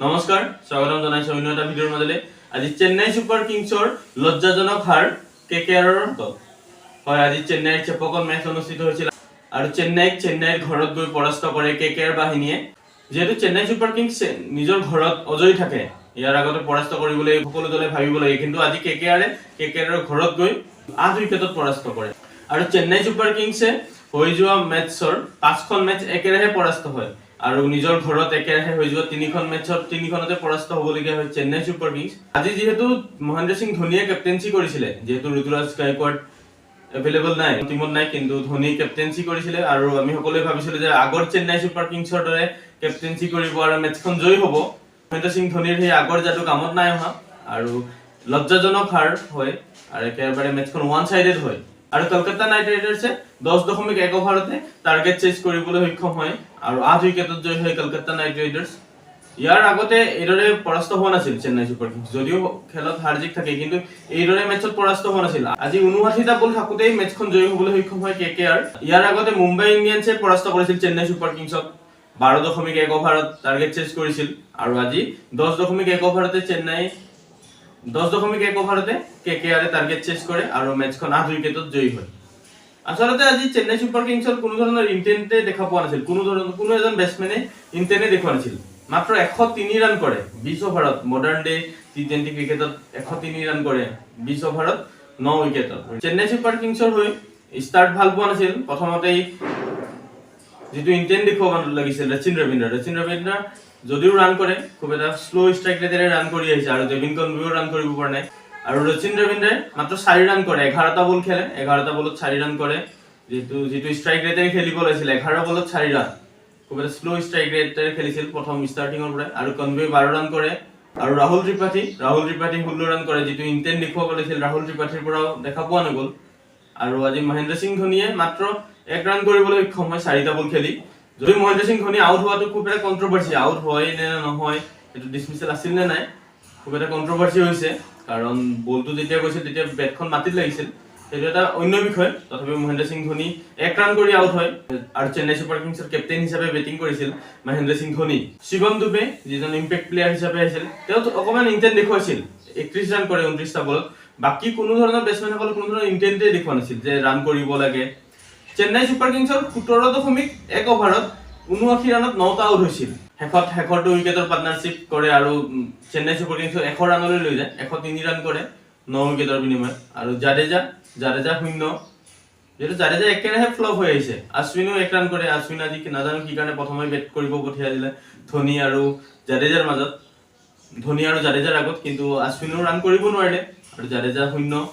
নমস্কাৰ, স্বাগতম জনাইছো অন্য এটা ভিডিঅ'ৰ মাজলৈ। আজি চেন্নাই ছুপাৰ কিংছৰ লজ্জাজনক হাৰ কেকেআৰৰ হাতত। হয়, আজি চেন্নাইৰ চেপকল মেচ অনুষ্ঠিত হৈছিল আৰু চেন্নাইৰ ঘৰত গৈ পৰাস্ত কৰে কেকেআৰ বাহিনীয়ে। যেহেতু চেন্নাই ছুপাৰ কিংছ নিজৰ ঘৰত অজয়ী থাকে, ইয়াৰ আগতে পৰাস্ত কৰিবলৈ সকলো দলে ভাবিব লাগে, কিন্তু আজি কেকেআৰৰ ঘৰত গৈ 8 উইকেটত পৰাস্ত কৰে আৰু চেন্নাই ছুপাৰ কিংছে হৈ যোৱা মেচৰ 5খন মেচ একেৰাহে পৰাস্ত হয় আৰু নিজৰ ঘৰত একেৰাহে হৈ যোৱা 3খন মেচত 3খনতে পৰাস্ত হ'বলগীয়া হয় চেন্নাই ছুপাৰ কিংছ। আজি যেহেতু মহেন্দ্ৰ সিং ধোনীয়ে কেপ্টেইনচি কৰিছিলে, যেহেতু ঋতুৰাজ গায়কোৱাড এভেইলেবল নাই, টিমত নাই, কিন্তু ধোনী কেপ্টেইনচি কৰিছিলে আৰু আমি সকলোৱে ভাবিছিলো যে আগৰ চেন্নাই ছুপাৰ কিংছৰ দৰে কেপ্টেইনচি কৰিব আৰু মেচখন জয়ী হ'ব। মহেন্দ্ৰ সিং ধোনীৰ সেই আগৰ যাদু কামত নাই অহা আৰু লজ্জাজনক হাৰ হয় আৰু একেবাৰে মেচখন ওৱান সাইডেড হয় আৰু কলকাতা নাইট ৰাইডাৰ্ছে 10.1 অভাৰতে টাৰ্গেট চেজ কৰিবলৈ সক্ষম হয় আৰু 8 উইকেটত জয়ী হয় কলকাতা নাইট ৰাইডাৰ্ছ। ইয়াৰ আগতে এইদৰে পৰাস্ত হোৱা নাছিল চেন্নাই ছুপাৰ কিংছ, যদিও খেলত হাৰ জিক থাকে, কিন্তু এইদৰে মেচত পৰাস্ত হোৱা নাছিল। আজি 59টা বল থাকোতেই মেচখন জয়ী হ'বলৈ সক্ষম হয় কেকেআৰ। ইয়াৰ আগতে মুম্বাই ইণ্ডিয়ানছে পৰাস্ত কৰিছিল চেন্নাই ছুপাৰ কিংছক 12.1 অভাৰত টাৰ্গেট চেজ কৰিছিল আৰু আজি 10.1 অভাৰতে 10.1 অভাৰতে কেকেআৰে টাৰ্গেট চেজ কৰে আৰু মেচখন 8 উইকেটত জয়ী হয়। আচলতে আজি চেন্নাই ছুপাৰ কিংছৰ কোনো ধৰণৰ ইন্টেন্টে দেখা পোৱা নাছিল, কোনো এজন বেটসমেনে ইন্টেন্টে দেখুওৱা নাছিল। মাত্ৰ 103 ৰান কৰে 20 অভাৰত, মডাৰ্ণ ডে টি20 ক্ৰিকেটত 103 ৰান কৰে 20 অভাৰত 9 উইকেটত। চেন্নাই ছুপাৰ কিংছৰ হৈ ষ্টাৰ্ট ভাল পোৱা নাছিল। প্ৰথমতেই যেটো ইন্টেন্ট দেখুৱাব লাগিছিল ৰচিন ৰবীন্দ্ৰ যদিও ৰান কৰে, খুব এটা স্লো ষ্ট্ৰাইক ৰেটেৰে ৰান কৰি আহিছে আৰু ডেভিন কনৱেও ৰান কৰিব পৰা নাই আৰু ৰচিন ৰবীন্দ্ৰই মাত্ৰ 4 ৰান কৰে, 11টা বল খেলে, 11টা বলত 4 ৰান কৰে, যেটো ষ্ট্ৰাইক ৰেটেৰে খেলিব লাগিছিল 11 বলত 4 ৰান, খুব এটা স্লো ষ্ট্ৰাইক ৰেটেৰে খেলিছিল প্ৰথম ষ্টাৰ্টিঙৰ পৰা আৰু কনৱে 12 ৰান কৰে আৰু ৰাহুল ত্ৰিপাঠী 16 ৰান কৰে, যেটো ইন্টেন্ট দেখুৱাব লাগিছিল ৰাহুল ত্ৰিপাঠীৰ পৰাও দেখা পোৱা নগ'ল আৰু আজি মহেন্দ্ৰ সিং ধোনীয়ে মাত্ৰ 1 ৰান কৰিবলৈ সক্ষম হয় 4টা বল খেলি। যদি মহেন্দ্ৰ সিং ধোনী আউট হোৱাটো খুব এটা কন্ট্ৰভাৰ্সি, আউট হয় নে নহয়, এটো ডিসমিসাল আছিল নে নাই, খুব এটা কন্ট্ৰভাৰ্সি হৈছে, কাৰণ বলটো যেতিয়া গৈছিল তেতিয়া বেটখন মাটিত লাগিছিল, সেইটো এটা অন্য বিষয়। তথাপিও মহেন্দ্ৰ সিং ধোনী 1 ৰান কৰি আউট হয় আৰু চেন্নাই ছুপাৰ কিংছৰ কেপ্টেইন হিচাপে বেটিং কৰিছিল মহেন্দ্ৰ সিং ধোনী। শিৱম দুবে যিজন ইম্পেক্ট প্লেয়াৰ হিচাপে আহিছিল, তেওঁ অকমান ইন্টেন্ট দেখুৱাইছিল, 31 ৰান কৰে 29টা বলত। বাকি কোনো ধৰণৰ বেটসমেনসকল কোনো ধৰণৰ ইন্টেন্টে দেখুৱা নাছিল যে ৰান কৰিব লাগে। চেন্নাই ছুপাৰ কিংছৰ 17.1 অভাৰত 79 ৰানত 9টা আউট হৈছিল। শেষৰটো উইকেটৰ পাৰ্টনাৰশ্বিপ কৰে আৰু চেন্নাই ছুপাৰ কিংছক 100 ৰানলৈ লৈ যায়, 103 ৰান কৰে 9 উইকেটৰ বিনিময়ত আৰু জাদেজা 0, যেটো জাদেজা একেৰাহে ফ্লপ হৈ আহিছে। অশ্বিনেও 1 ৰান কৰে, অশ্বিন আজি নাজানো কি কাৰণে প্ৰথমে বেট কৰিব পঠিয়াই দিলে ধোনী আৰু জাদেজাৰ মাজত, ধোনী আৰু জাদেজাৰ আগত, কিন্তু অশ্বিনেও ৰান কৰিব নোৱাৰিলে আৰু জাদেজা 0,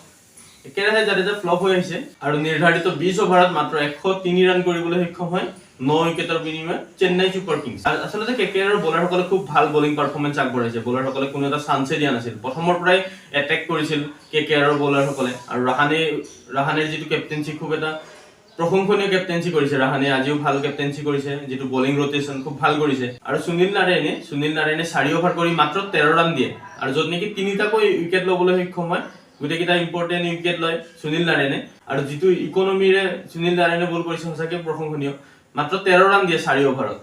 একেৰাহে জাদেজা ফ্লপ হৈ আহিছে আৰু নিৰ্ধাৰিত 20 অভাৰত মাত্ৰ 103 ৰান কৰিবলৈ সক্ষম হয় 9 উইকেটৰ বিনিময়ত চেন্নাই ছুপাৰ কিংছ। আচলতে কেকেআৰৰ বলাৰসকলে খুব ভাল বলিং পাৰফৰমেন্স আগবঢ়াইছে, বলাৰসকলে কোনো এটা চান্সে দিয়া নাছিল, প্ৰথমৰ পৰাই এটেক কৰিছিল কেকেআৰৰ বলাৰসকলে আৰু ৰাহানেৰ যেটো কেপ্টেইনচি খুব এটা প্ৰশংসনীয় কেপ্টেইনচি কৰিছে ৰাহানে, আজিও ভাল কেপ্টেইনচি কৰিছে, যেটো বলিং ৰোটেশন খুব ভাল কৰিছে আৰু সুনীল নাৰায়ণে 4 অভাৰ কৰি মাত্ৰ 13 ৰান দিয়ে আৰু যত নেকি 3টাকৈ উইকেট ল'বলৈ সক্ষম হয়, গোটেইকেইটা ইম্পৰ্টেন্ট উইকেট লয় সুনীল নাৰায়ণে আৰু যেটো ইকনমিৰে সুনীল নাৰায়ণে বল কৰিছে সঁচাকৈ প্ৰশংসনীয়, মাত্ৰ 13 ৰান দিয়ে 4 অভাৰত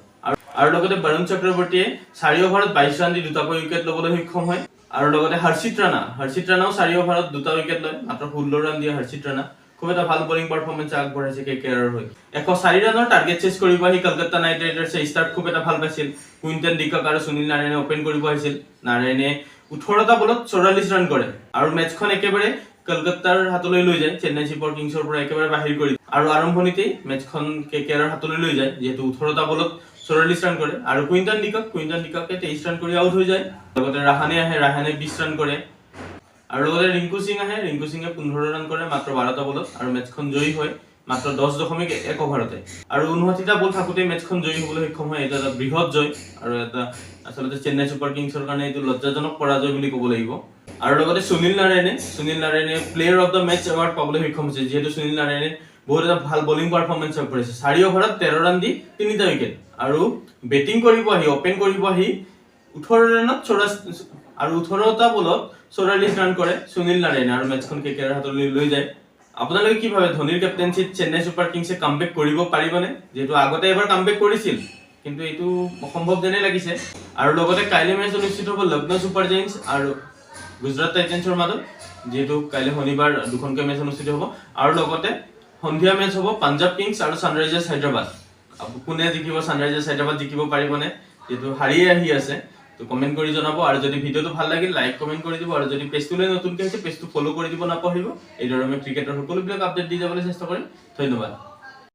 আৰু লগতে বৰুণ চক্ৰৱৰ্তীয়ে 4 অভাৰত 22 ৰান দি 2টাকৈ উইকেট ল'বলৈ সক্ষম হয় আৰু লগতে হৰ্ষিত ৰাণাও 4 অভাৰত 2টা উইকেট লয়, মাত্ৰ 16 ৰান দিয়ে হৰ্ষিত ৰাণা। খুব এটা ভাল বলিং পাৰফৰমেন্স আগবঢ়াইছে কেকেআৰৰ হৈ। 104 ৰানৰ টাৰ্গেট চেজ কৰিব আহি কলকাতা নাইট ৰাইডাৰ্ছে ষ্টাৰ্ট খুব এটা ভাল পাইছিল। কুইণ্টন ডিকক আৰু সুনীল নাৰায়ণে ওপেন কৰিব আহিছিল। নাৰায়ণে 18টা বলত 44 ৰান কৰে আৰু মেচখন একেবাৰে কলকাতাৰ হাতলৈ লৈ যায়, চেন্নাই ছুপাৰ কিংছৰ পৰা একেবাৰে বাহিৰ কৰি আৰু আৰম্ভণিতেই মেচখন কেকেআৰৰ হাতলৈ লৈ যায়, যেহেতু 18টা বলত 44 ৰান কৰে আৰু কুইণ্টন ডিককে 23 ৰান কৰি আউট হৈ যায়। লগতে ৰাহানে 20 ৰান কৰে আৰু লগতে ৰিংকু সিঙে 15 ৰান কৰে মাত্ৰ 12টা বলত আৰু মেচখন জয়ী হয় মাত্ৰ 10.1 অভাৰতে আৰু 59টা বল থাকোতে মেচখন জয়ী হ'বলৈ সক্ষম হয়। এটা বৃহৎ জয় আৰু এটা আচলতে চেন্নাই ছুপাৰ কিংছৰ কাৰণে এইটো লজ্জাজনক পৰাজয় বুলি ক'ব লাগিব। আৰু লগতে সুনীল নাৰায়ণে player of the match award পাবলৈ সক্ষম হৈছে, যিহেতু সুনীল নাৰায়ণে বহুত এটা ভাল বলিং পাৰফৰমেন্স আগবঢ়াইছে। 4 অভাৰত 13 ৰান দি 3টা উইকেট আৰু বেটিং কৰিব আহি ওপেন কৰিব আহি 18 ৰানত 18টা বলত 44 ৰান কৰে সুনীল নাৰায়ণে আৰু মেচখন কেকেআৰৰ হাতলৈ লৈ যায়। আপোনালোকে কি ভাবে, ধোনীৰ কেপ্টেইনচিত চেন্নাই ছুপাৰ কিংছে কামবেক কৰিব পাৰিবনে? যেহেতু আগতে এবাৰ কামবেক কৰিছিল কিন্তু এইটো অসম্ভৱ যেনে লাগিছে আৰু লগতে কাইলৈ মেচ অনুষ্ঠিত হ'ব লক্ষ্ণৌ ছুপাৰ জায়েন্টছ আৰু গুজৰাট টাইটেন্সৰ মাজত যেহেতু কাইলৈ শনিবাৰ দুখনকৈ মেচ অনুষ্ঠিত হ'ব আৰু লগতে সন্ধিয়া মেচ হ'ব পাঞ্জাব কিংছ আৰু ছানৰাইজাৰ্ছ হায়দৰাবাদ কোনে জিকিব ছানৰাইজাৰ্ছ হায়দৰাবাদ জিকিব পাৰিবনে যেহেতু হাৰিয়ে আহি আছে তো কমেন্ট কৰি জনাব আৰু যদি ভিডিওটো ভাল লাগিল লাইক কমেন্ট কৰি দিব আৰু যদি পেজটোলৈ নতুনকৈ হৈছে পেজটো ফলো কৰি দিব নাপাহৰিব এইদৰে আমি ক্ৰিকেটৰ সকলোবিলাক আপডেট দি যাবলৈ চেষ্টা কৰিম ধন্যবাদ